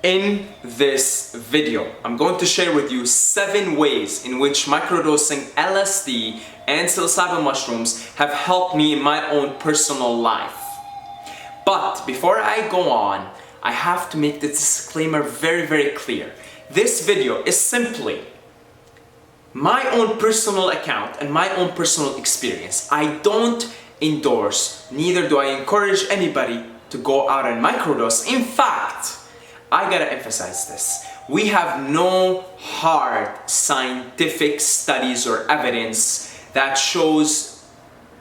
In this video, I'm going to share with you 7 ways in which microdosing LSD and psilocybin mushrooms have helped me in my own personal life. But before I go on, I have to make the disclaimer very clear. This video is simply my own personal account and my own personal experience. I don't endorse, neither do I encourage anybody to go out and microdose. In fact, I gotta emphasize this. We have no hard scientific studies or evidence that shows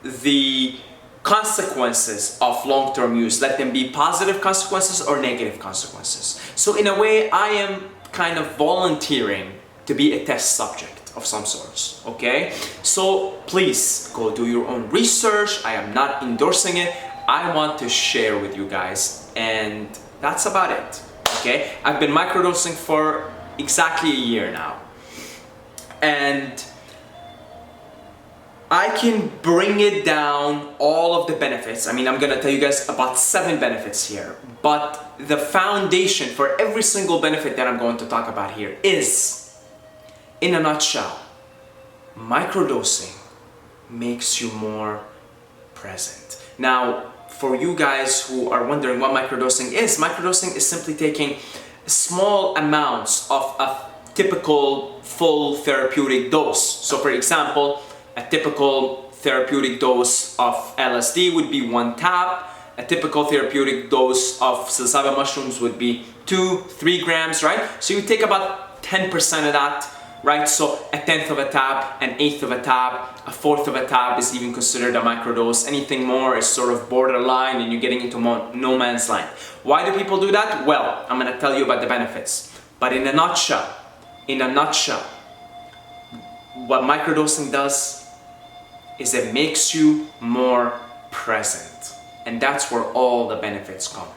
the consequences of long-term use, let them be positive consequences or negative consequences. So in a way, I am kind of volunteering to be a test subject of some sorts, okay? So please go do your own research. I am not endorsing it. I want to share with you guys, and that's about it. Okay, I've been microdosing for exactly a year now, and I can bring it down all of the benefits. I mean, I'm gonna tell you guys about 7 benefits here, but the foundation for every single benefit that I'm going to talk about here is, in a nutshell, microdosing makes you more present. Now, for you guys who are wondering what microdosing is simply taking small amounts of a typical full therapeutic dose. So for example, a typical therapeutic dose of LSD would be 1 tab. A typical therapeutic dose of psilocybin mushrooms would be 2-3 grams, right? So you take about 10% of that, right? So a 1/10 of a tab, an 1/8 of a tab, a 1/4 of a tab is even considered a microdose. Anything more is sort of borderline and you're getting into no man's land. Why do people do that? Well, I'm gonna tell you about the benefits. But in a nutshell, what microdosing does is it makes you more present. And that's where all the benefits come.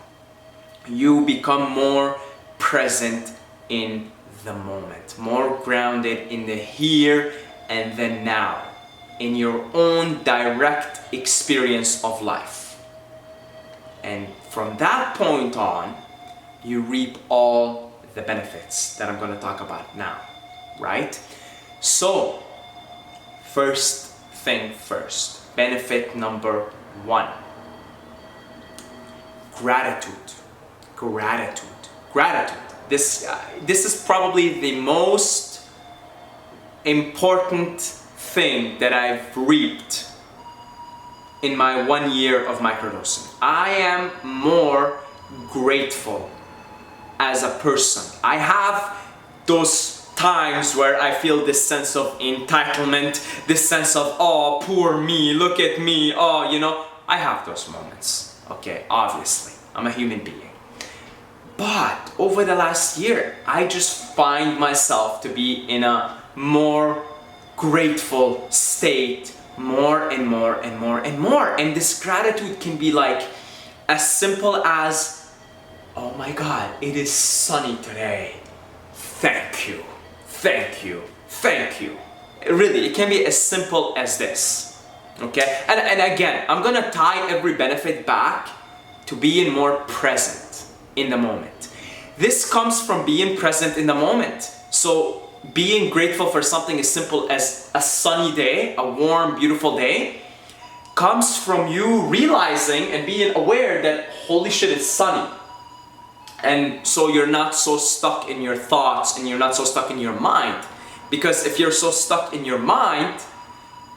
You become more present in the moment, more grounded in the here and the now, in your own direct experience of life. And from that point on, you reap all the benefits that I'm going to talk about now, right? So, first thing first, benefit number 1. Gratitude. This is probably the most important thing that I've reaped in my 1 year of microdosing. I am more grateful as a person. I have those times where I feel this sense of entitlement, this sense of, oh, poor me, look at me, oh, you know, I have those moments, okay, obviously, I'm a human being. But over the last year, I just find myself to be in a more grateful state, more and more. And this gratitude can be like as simple as, oh my God, it is sunny today. Thank you. Really, it can be as simple as this. Okay? And again, I'm gonna tie every benefit back to being more present in the moment. This comes from being present in the moment. So being grateful for something as simple as a sunny day, a warm, beautiful day, comes from you realizing and being aware that, holy shit, it's sunny. And so you're not so stuck in your thoughts and you're not so stuck in your mind. Because if you're so stuck in your mind,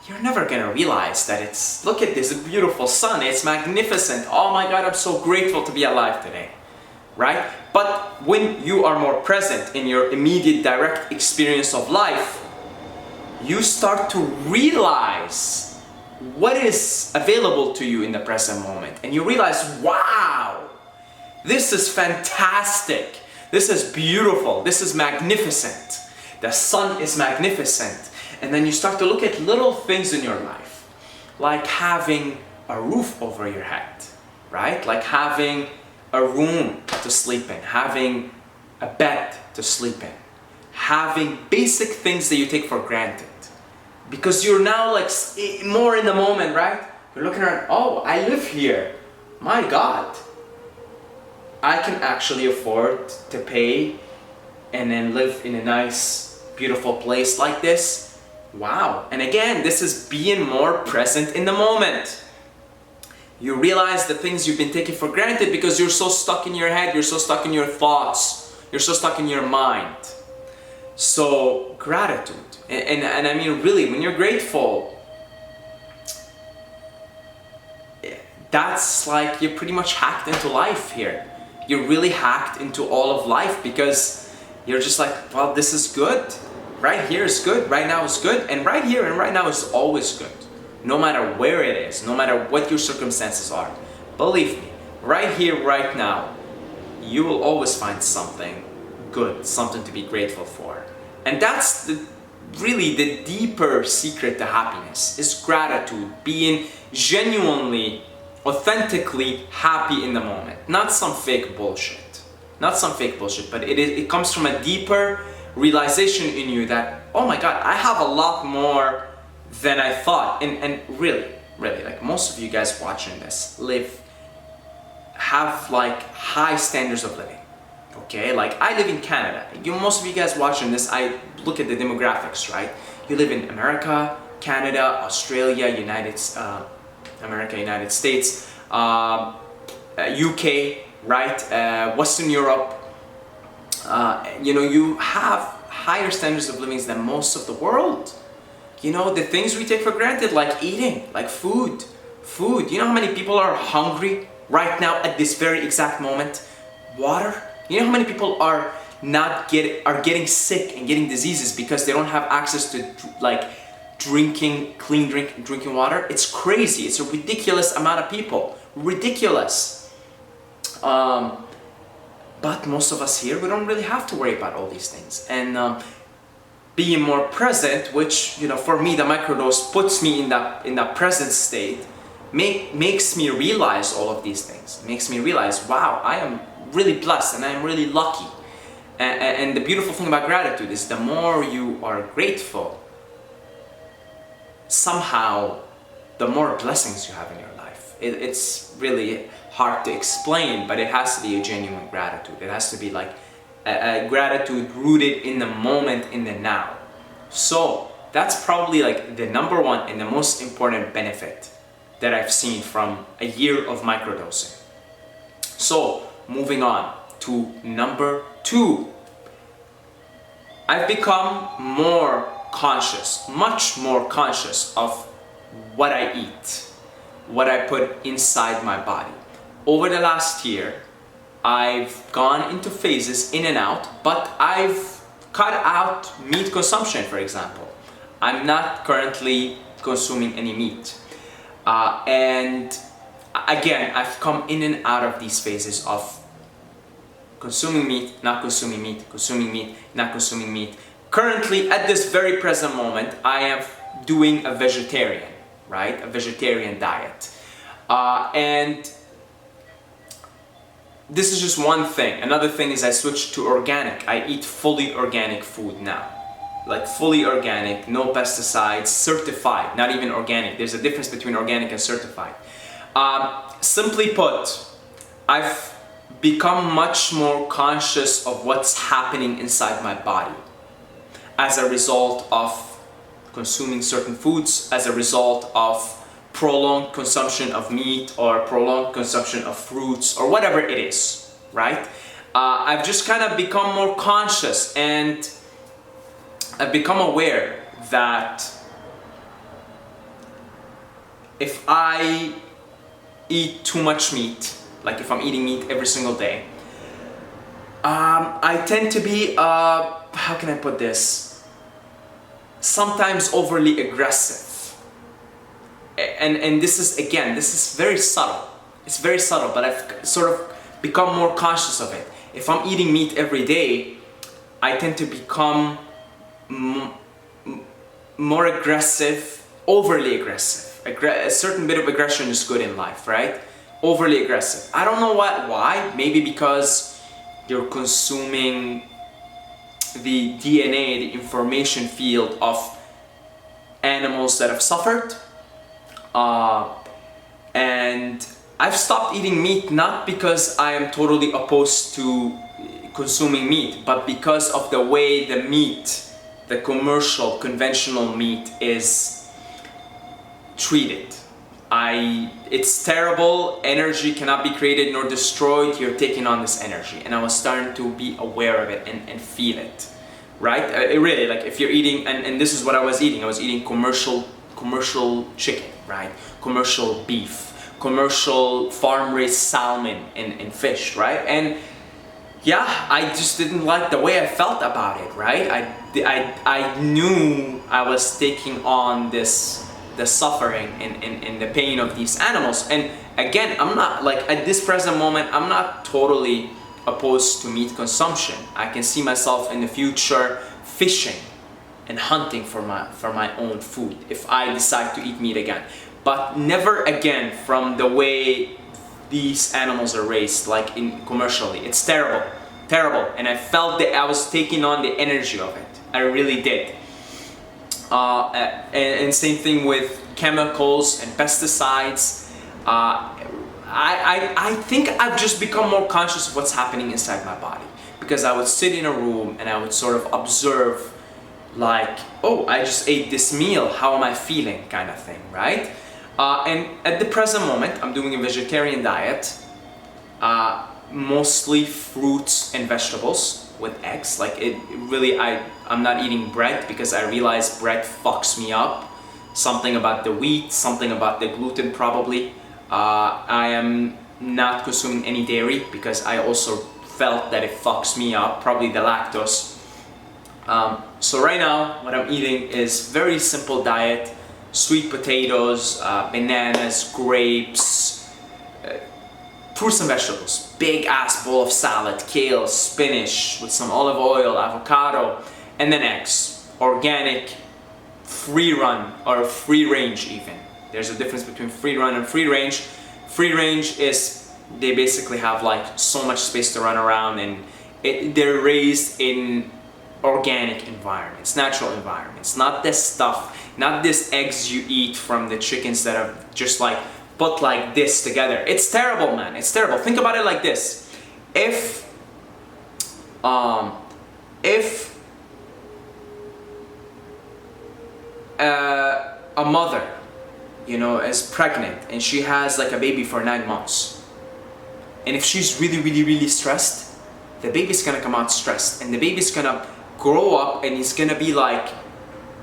you're never gonna realize that it's, look at this beautiful sun, it's magnificent, oh my God, I'm so grateful to be alive today, right? But when you are more present in your immediate direct experience of life, you start to realize what is available to you in the present moment. And you realize, wow, this is fantastic, this is beautiful, this is magnificent, the sun is magnificent. And then you start to look at little things in your life, like having a roof over your head, right? Like having a room to sleep in, having a bed to sleep in, having basic things that you take for granted. Because you're now like more in the moment, right? You're looking around, oh, I live here. My God. I can actually afford to pay and then live in a nice, beautiful place like this. Wow. And again, this is being more present in the moment. You realize the things you've been taking for granted because you're so stuck in your head, you're so stuck in your thoughts, you're so stuck in your mind. So gratitude, and I mean really, when you're grateful, that's like you're pretty much hacked into life here. You're really hacked into all of life because you're just like, well, this is good. Right here is good, right now is good, and right here and right now is always good. No matter where it is, no matter what your circumstances are. Believe me, right here, right now, you will always find something good, something to be grateful for. And that's really the deeper secret to happiness, is gratitude, being genuinely, authentically happy in the moment. Not some fake bullshit. Not some fake bullshit, but it comes from a deeper realization in you that, oh my God, I have a lot more than I thought. And really, like most of you guys watching this have like high standards of living. Okay, like I live in Canada. Most of you guys watching this, I look at the demographics, right? You live in America, Canada, Australia, United States, UK, right? Western Europe. You have higher standards of living than most of the world. The things we take for granted, like eating, like food. You know how many people are hungry right now at this very exact moment? Water. You know how many people are getting sick and getting diseases because they don't have access to like drinking water? It's crazy. It's a ridiculous amount of people. Ridiculous. But most of us here, we don't really have to worry about all these things. And being more present, which, for me, the microdose puts me in that present state, makes me realize all of these things. Makes me realize, wow, I am really blessed and I am really lucky. And the beautiful thing about gratitude is the more you are grateful, somehow the more blessings you have in your life. It's really hard to explain, but it has to be a genuine gratitude. It has to be like a gratitude rooted in the moment, in the now. So that's probably like the number one and the most important benefit that I've seen from a year of microdosing. So moving on to number 2. I've become more conscious, much more conscious of what I eat, what I put inside my body. Over the last year, I've gone into phases in and out, but I've cut out meat consumption, for example. I'm not currently consuming any meat. And again, I've come in and out of these phases of consuming meat, not consuming meat, consuming meat, not consuming meat. Currently, at this very present moment, I am doing a vegetarian, right? A vegetarian diet. And this is just one thing. Another thing is I switched to organic. I eat fully organic food now. Like fully organic, no pesticides, certified, not even organic. There's a difference between organic and certified. Simply put, I've become much more conscious of what's happening inside my body as a result of consuming certain foods, as a result of prolonged consumption of meat or prolonged consumption of fruits or whatever it is, right? I've just kind of become more conscious, and I've become aware that if I eat too much meat, like if I'm eating meat every single day, I tend to be, how can I put this? Sometimes overly aggressive. And this is very subtle. It's very subtle, but I've sort of become more conscious of it. If I'm eating meat every day, I tend to become more aggressive, overly aggressive. A certain bit of aggression is good in life, right? Overly aggressive. I don't know why. Maybe because you're consuming the DNA, the information field of animals that have suffered. And I've stopped eating meat not because I am totally opposed to consuming meat, but because of the way the meat, the commercial, conventional meat is treated. It's terrible, energy cannot be created nor destroyed, you're taking on this energy. And I was starting to be aware of it and feel it, right? It really, like if you're eating, and this is what I was eating commercial chicken, right? Commercial beef, commercial farm-raised salmon and fish, right? And yeah, I just didn't like the way I felt about it, right? I knew I was taking on the suffering and the pain of these animals. And again, I'm not, like, at this present moment, I'm not totally opposed to meat consumption. I can see myself in the future fishing and hunting for my own food if I decide to eat meat again. But never again from the way these animals are raised, like in commercially. It's terrible, terrible. And I felt that I was taking on the energy of it. I really did. And same thing with chemicals and pesticides. I think I've just become more conscious of what's happening inside my body, because I would sit in a room and I would sort of observe, like, oh, I just ate this meal, how am I feeling, kind of thing, right? And at the present moment, I'm doing a vegetarian diet, mostly fruits and vegetables with eggs. Like it really, I'm not eating bread because I realize bread fucks me up. Something about the wheat, something about the gluten probably. I am not consuming any dairy because I also felt that it fucks me up, probably the lactose. So right now, what I'm eating is very simple diet: sweet potatoes, bananas, grapes, fruits and vegetables. Big ass bowl of salad, kale, spinach with some olive oil, avocado, and then eggs. Organic, free run, or free range even. There's a difference between free run and free range. Free range is they basically have like so much space to run around, and they're raised in organic environments, natural environments, not this stuff, not this eggs you eat from the chickens that are just like put like this together. It's terrible, man. It's terrible. Think about it like this: if a mother, you know, is pregnant and she has like a baby for 9 months, and if she's really stressed, the baby's gonna come out stressed, and the baby's gonna grow up and he's gonna be like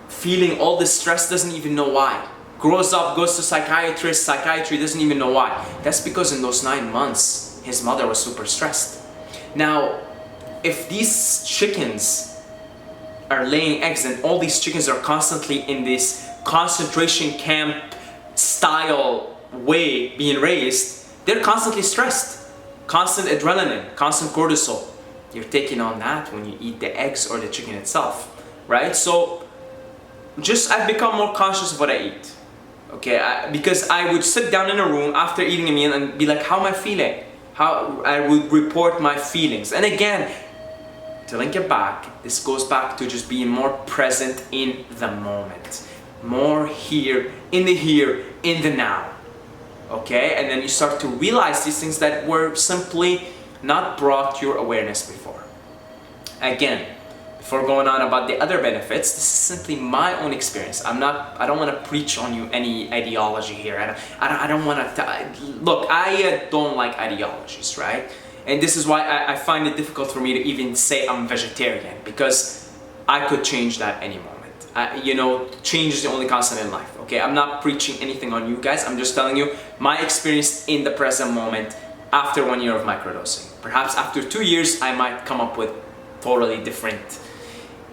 feeling all this stress, doesn't even know why. Grows up, goes to psychiatry, doesn't even know why. That's because in those 9 months, his mother was super stressed. Now, if these chickens are laying eggs and all these chickens are constantly in this concentration camp style way being raised, they're constantly stressed. Constant adrenaline, constant cortisol. You're taking on that when you eat the eggs or the chicken itself, right? So, I've become more conscious of what I eat. Okay, because I would sit down in a room after eating a meal and be like, how am I feeling? How I would report my feelings. And again, to link it back, this goes back to just being more present in the moment. More here, in the now. Okay, and then you start to realize these things that were simply not brought to your awareness before. Again, before going on about the other benefits, this is simply my own experience. I don't want to preach on you any ideology here. I don't want to, look, I don't like ideologies, right? And this is why I find it difficult for me to even say I'm vegetarian, because I could change that any moment. You know, change is the only constant in life, okay? I'm not preaching anything on you guys. I'm just telling you my experience in the present moment after 1 year of microdosing. Perhaps after 2 years, I might come up with totally different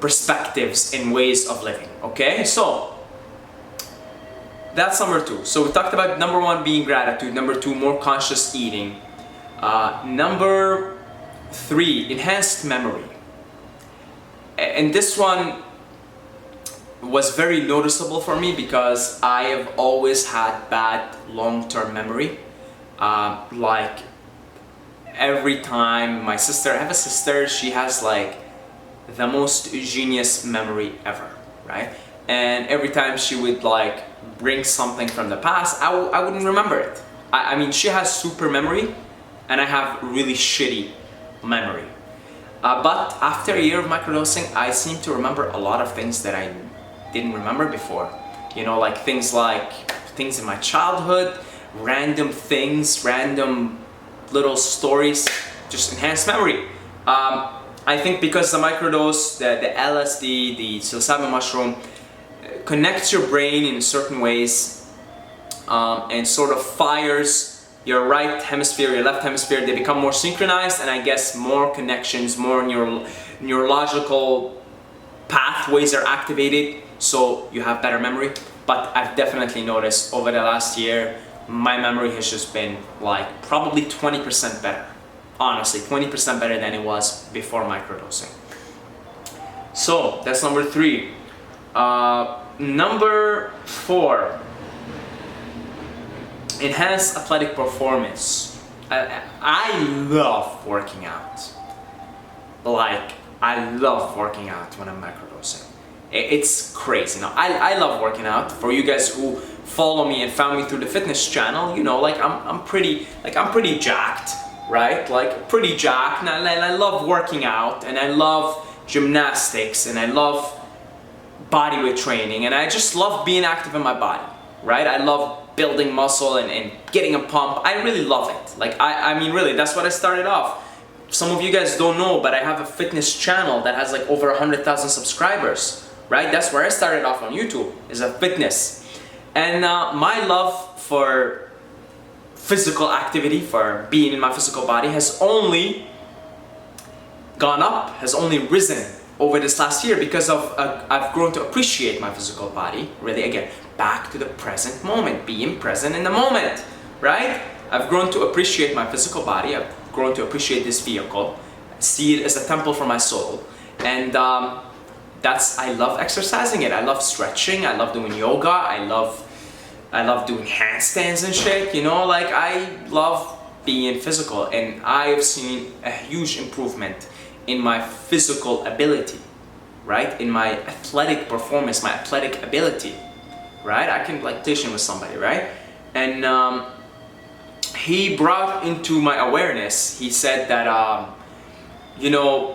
perspectives and ways of living, okay? So that's number 2. So we talked about number 1 being gratitude, number 2 more conscious eating, number 3 enhanced memory. And this one was very noticeable for me because I have always had bad long-term memory. Like every time I have a sister, she has like the most genius memory ever, right? And every time she would like bring something from the past, I wouldn't remember it. I mean, she has super memory, and I have really shitty memory. But after a year of microdosing, I seem to remember a lot of things that I didn't remember before. You know, like things in my childhood, random things, random little stories, just enhanced memory. I think because the microdose, the LSD, the psilocybin mushroom connects your brain in certain ways, and sort of fires your right hemisphere, your left hemisphere. They become more synchronized, and I guess more connections, more neurological pathways are activated, so you have better memory. But I've definitely noticed over the last year, my memory has just been like probably 20% better. Honestly, 20% better than it was before microdosing. So that's number 3. Number 4, enhanced athletic performance. I love working out. Like, I love working out when I'm microdosing. It's crazy. Now, I love working out. For you guys who follow me and found me through the fitness channel, you know, like I'm pretty jacked, right? Like pretty jacked, and I love working out, and I love gymnastics, and I love bodyweight training, and I just love being active in my body, right? I love building muscle and getting a pump. I really love it. Like, I mean, really, that's what I started off. Some of you guys don't know, but I have a fitness channel that has like over 100,000 subscribers, right? That's where I started off on YouTube, is a fitness. And my love for physical activity, for being in my physical body, has only gone up, has only risen over this last year, because of I've grown to appreciate my physical body. Really, again, back to the present moment, being present in the moment, right? I've grown to appreciate my physical body. I've grown to appreciate this vehicle, see it as a temple for my soul, and I love exercising it. I love stretching. I love doing yoga. I love doing handstands and shit. You know, like I love being physical, and I've seen a huge improvement in my physical ability, right? In my athletic performance, my athletic ability, right? I can like audition with somebody, right? And he brought into my awareness, he said that, you know,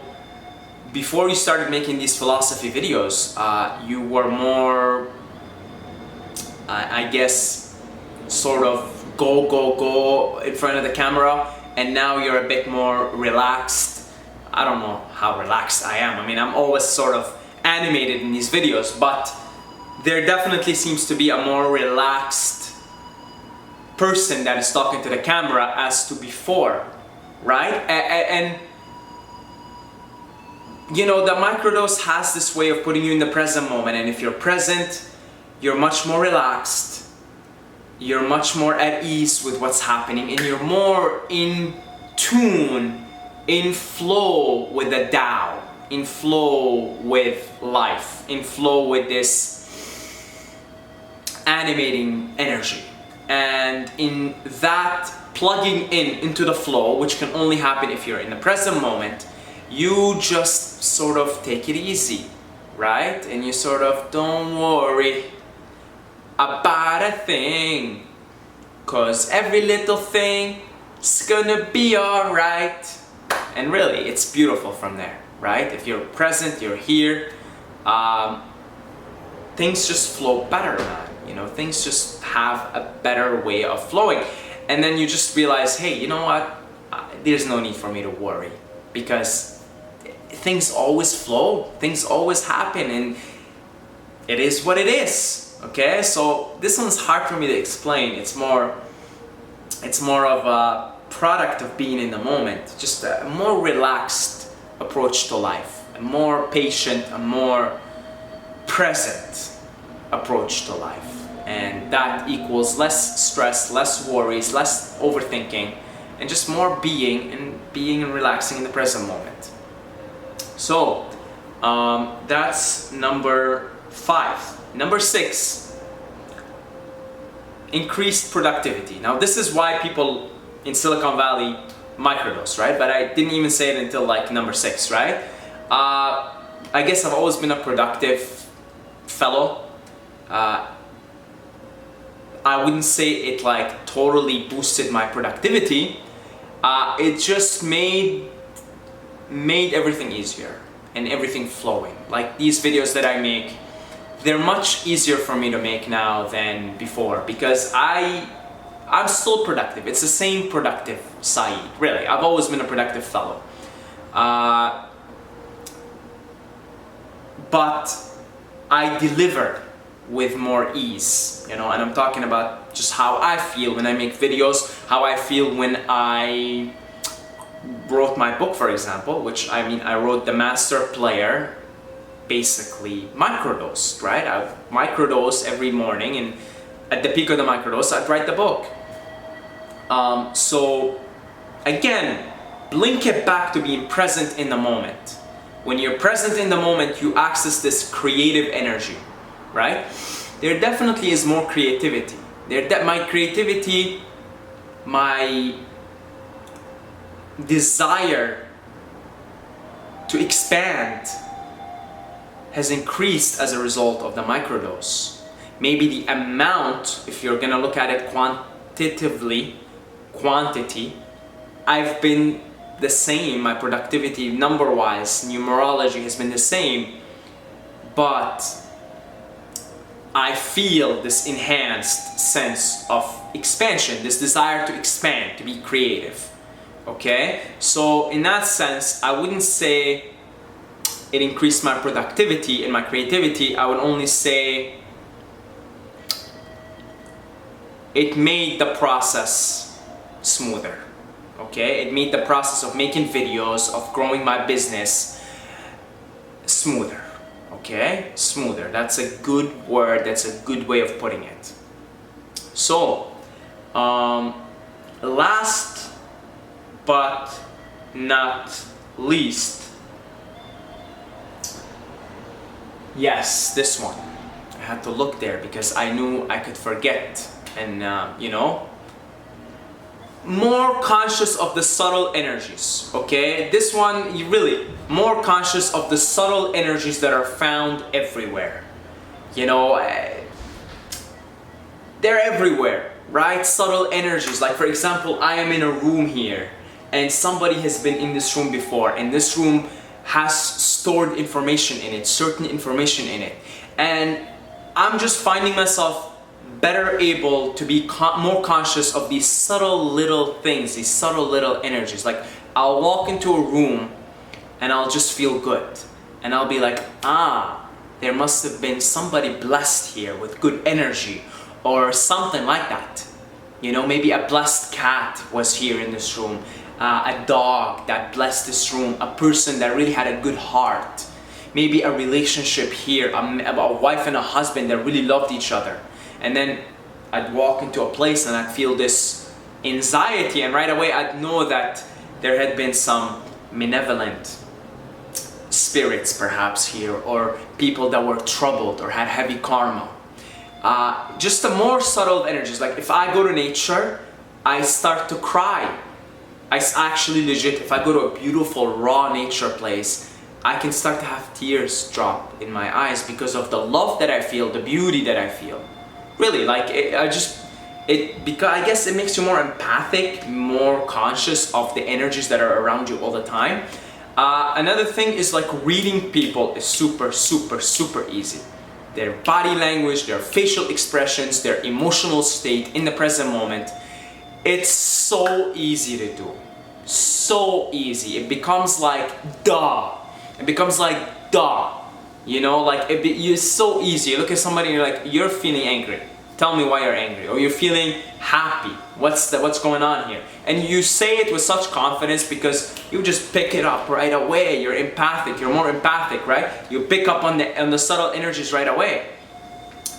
before you started making these philosophy videos, you were more, I guess, sort of go in front of the camera, and now you're a bit more relaxed. I don't know how relaxed I am. I mean, I'm always sort of animated in these videos, but there definitely seems to be a more relaxed person that is talking to the camera as to before, right? And you know, the microdose has this way of putting you in the present moment, and if you're present, you're much more relaxed, you're much more at ease with what's happening, and you're more in tune, in flow with the Tao, in flow with life, in flow with this animating energy. And in that plugging into the flow, which can only happen if you're in the present moment, you just sort of take it easy, right? And you sort of don't worry about a thing, 'cause every little thing is gonna be alright. And really, it's beautiful from there, right? If you're present, you're here, things just flow better, man. You know, things just have a better way of flowing. And then you just realize, hey, you know what? There's no need for me to worry, because things always flow, things always happen, and it is what it is, okay? So this one's hard for me to explain. It's more of a product of being in the moment, just a more relaxed approach to life, a more patient, a more present approach to life. And that equals less stress, less worries, less overthinking, and just more being and relaxing in the present moment. So that's number 5. Number 6, increased productivity. Now this is why people in Silicon Valley microdose, right? But I didn't even say it until like number 6, right? I guess I've always been a productive fellow. I wouldn't say it like totally boosted my productivity. It just made everything easier and everything flowing. Like these videos that I make, they're much easier for me to make now than before, because I'm still productive. It's the same productive Saeed, really. I've always been a productive fellow. But I delivered with more ease, you know, and I'm talking about just how I feel when I make videos, how I feel when I wrote my book, for example, which I wrote The Master Player, basically microdosed, right? I microdose every morning, and at the peak of the microdose, I'd write the book. So again, link it back to being present in the moment. When you're present in the moment, you access this creative energy, right? There definitely is more creativity. My creativity, my desire to expand has increased as a result of the microdose. Maybe the amount, if you're gonna look at it quantitatively, quantity, I've been the same, my productivity number-wise, numerology has been the same, but I feel this enhanced sense of expansion, this desire to expand, to be creative, okay? So in that sense, I wouldn't say it increased my productivity and my creativity. I would only say it made the process smoother, okay? It made the process of making videos, of growing my business smoother, okay? Smoother, that's a good word, that's a good way of putting it. So, last but not least, yes, this one. I had to look there because I knew I could forget, and you know, more conscious of the subtle energies, okay? This one, you really, more conscious of the subtle energies that are found everywhere. You know, they're everywhere, right? Subtle energies, like for example, I am in a room here, and somebody has been in this room before, and this room has stored information in it, certain information in it, and I'm just finding myself better able to be more conscious of these subtle little things, these subtle little energies. Like I'll walk into a room and I'll just feel good, and I'll be like, ah, there must have been somebody blessed here with good energy, or something like that. You know, maybe a blessed cat was here in this room, a dog that blessed this room, a person that really had a good heart, maybe a relationship here, a wife and a husband that really loved each other. And then I'd walk into a place and I'd feel this anxiety, and right away I'd know that there had been some malevolent spirits perhaps here, or people that were troubled or had heavy karma. Just the more subtle energies. Like if I go to nature, I start to cry. I actually legit, if I go to a beautiful raw nature place, I can start to have tears drop in my eyes because of the love that I feel, the beauty that I feel. Really, like because I guess it makes you more empathic, more conscious of the energies that are around you all the time. Another thing is like reading people is super, super, super easy. Their body language, their facial expressions, their emotional state in the present moment. It's so easy to do. So easy. It becomes like duh. It becomes like duh. You know, like it's so easy. You look at somebody and you're like, you're feeling angry. Tell me why you're angry. Or you're feeling happy. What's going on here? And you say it with such confidence because you just pick it up right away. You're empathic. You're more empathic, right? You pick up on the subtle energies right away.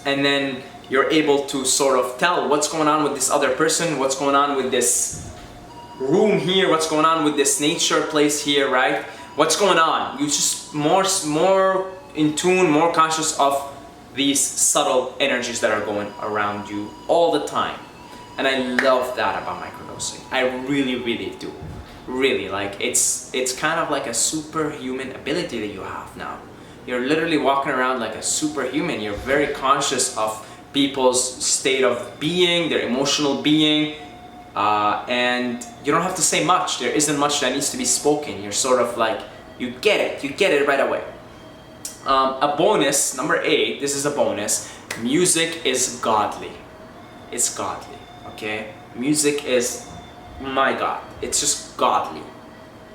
And then you're able to sort of tell what's going on with this other person, what's going on with this room here, what's going on with this nature place here, right? What's going on? You just more in tune, more conscious of these subtle energies that are going around you all the time. And I love that about microdosing. I really, really do. Really, like it's kind of like a superhuman ability that you have now. You're literally walking around like a superhuman. You're very conscious of people's state of being, their emotional being, and you don't have to say much. There isn't much that needs to be spoken. You're sort of like, you get it right away. A bonus, number 8, this is a bonus. Music is godly. It's godly, okay? Music is, my God, it's just godly,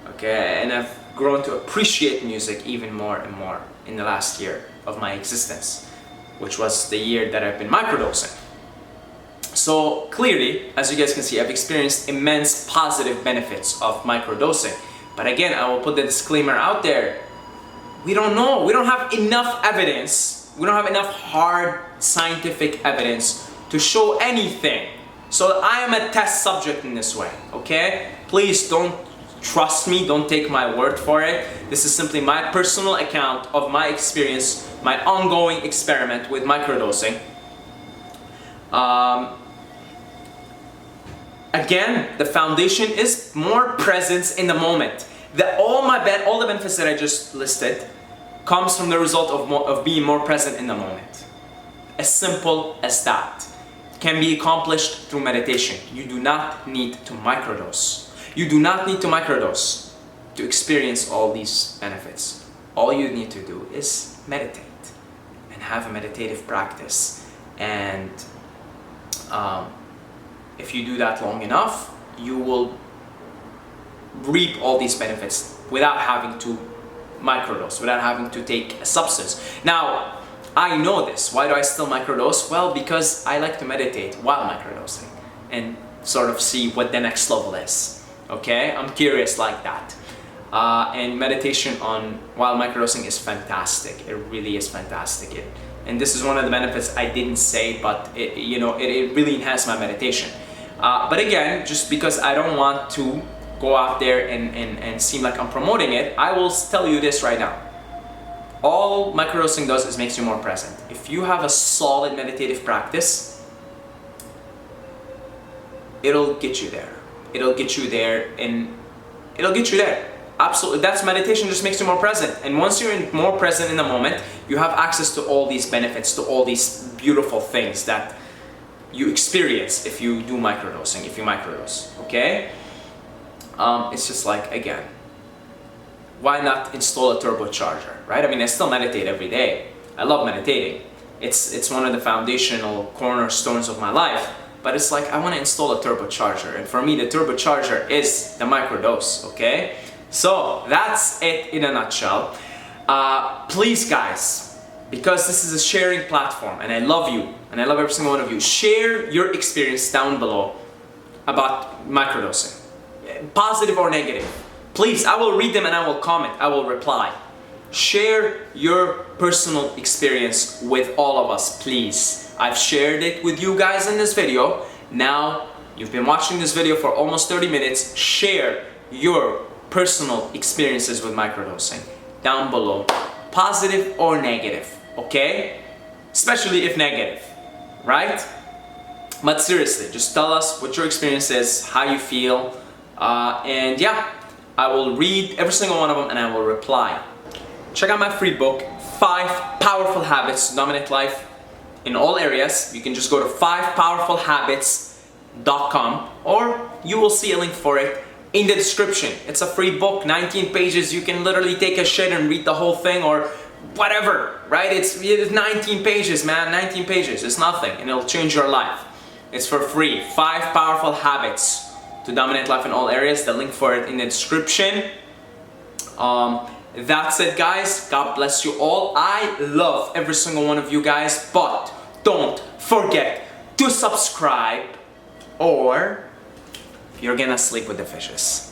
okay? And I've grown to appreciate music even more and more in the last year of my existence, which was the year that I've been microdosing. So clearly, as you guys can see, I've experienced immense positive benefits of microdosing. But again, I will put the disclaimer out there. We don't know. We don't have enough evidence. We don't have enough hard scientific evidence to show anything. So I am a test subject in this way, okay? Please don't trust me, don't take my word for it. This is simply my personal account of my experience, my ongoing experiment with microdosing. Again, the foundation is more presence in the moment. All the benefits that I just listed comes from the result of being more present in the moment. As simple as that. It can be accomplished through meditation. You do not need to microdose. You do not need to microdose to experience all these benefits. All you need to do is meditate and have a meditative practice. And if you do that long enough, you will reap all these benefits without having to microdose, without having to take a substance. Now, I know this. Why do I still microdose? Well, because I like to meditate while microdosing and sort of see what the next level is. Okay? I'm curious like that. And meditation while microdosing is fantastic. It really is fantastic. And this is one of the benefits I didn't say, but it really enhanced my meditation. But again, just because I don't want to go out there and seem like I'm promoting it, I will tell you this right now. All microdosing does is makes you more present. If you have a solid meditative practice, it'll get you there. It'll get you there, and it'll get you there. Absolutely, that's meditation, just makes you more present. And once you're more present in the moment, you have access to all these benefits, to all these beautiful things that you experience if you do microdosing, if you microdose, okay? It's just like, again, why not install a turbocharger, right? I mean, I still meditate every day. I love meditating. It's one of the foundational cornerstones of my life, but it's like, I want to install a turbocharger. And for me, the turbocharger is the microdose, okay? So that's it in a nutshell. Please, guys, because this is a sharing platform and I love you and I love every single one of you, share your experience down below about microdosing, positive or negative. Please, I will read them and I will comment, I will reply. Share your personal experience with all of us, please. I've shared it with you guys in this video. Now, you've been watching this video for almost 30 minutes. Share your personal experiences with microdosing down below, positive or negative, okay? Especially if negative, right? But seriously, just tell us what your experience is, how you feel, and yeah, I will read every single one of them and I will reply. Check out my free book, 5 Powerful Habits to Dominate Life in All Areas. You can just go to 5powerfulhabits.com or you will see a link for it in the description. It's a free book, 19 pages. You can literally take a shit and read the whole thing or whatever, right? It's 19 pages, man, 19 pages. It's nothing and it'll change your life. It's for free. 5 Powerful Habits to Dominate Life in All Areas. The link for it in the description. That's it, guys. God bless you all. I love every single one of you guys, but don't forget to subscribe or you're gonna sleep with the fishes.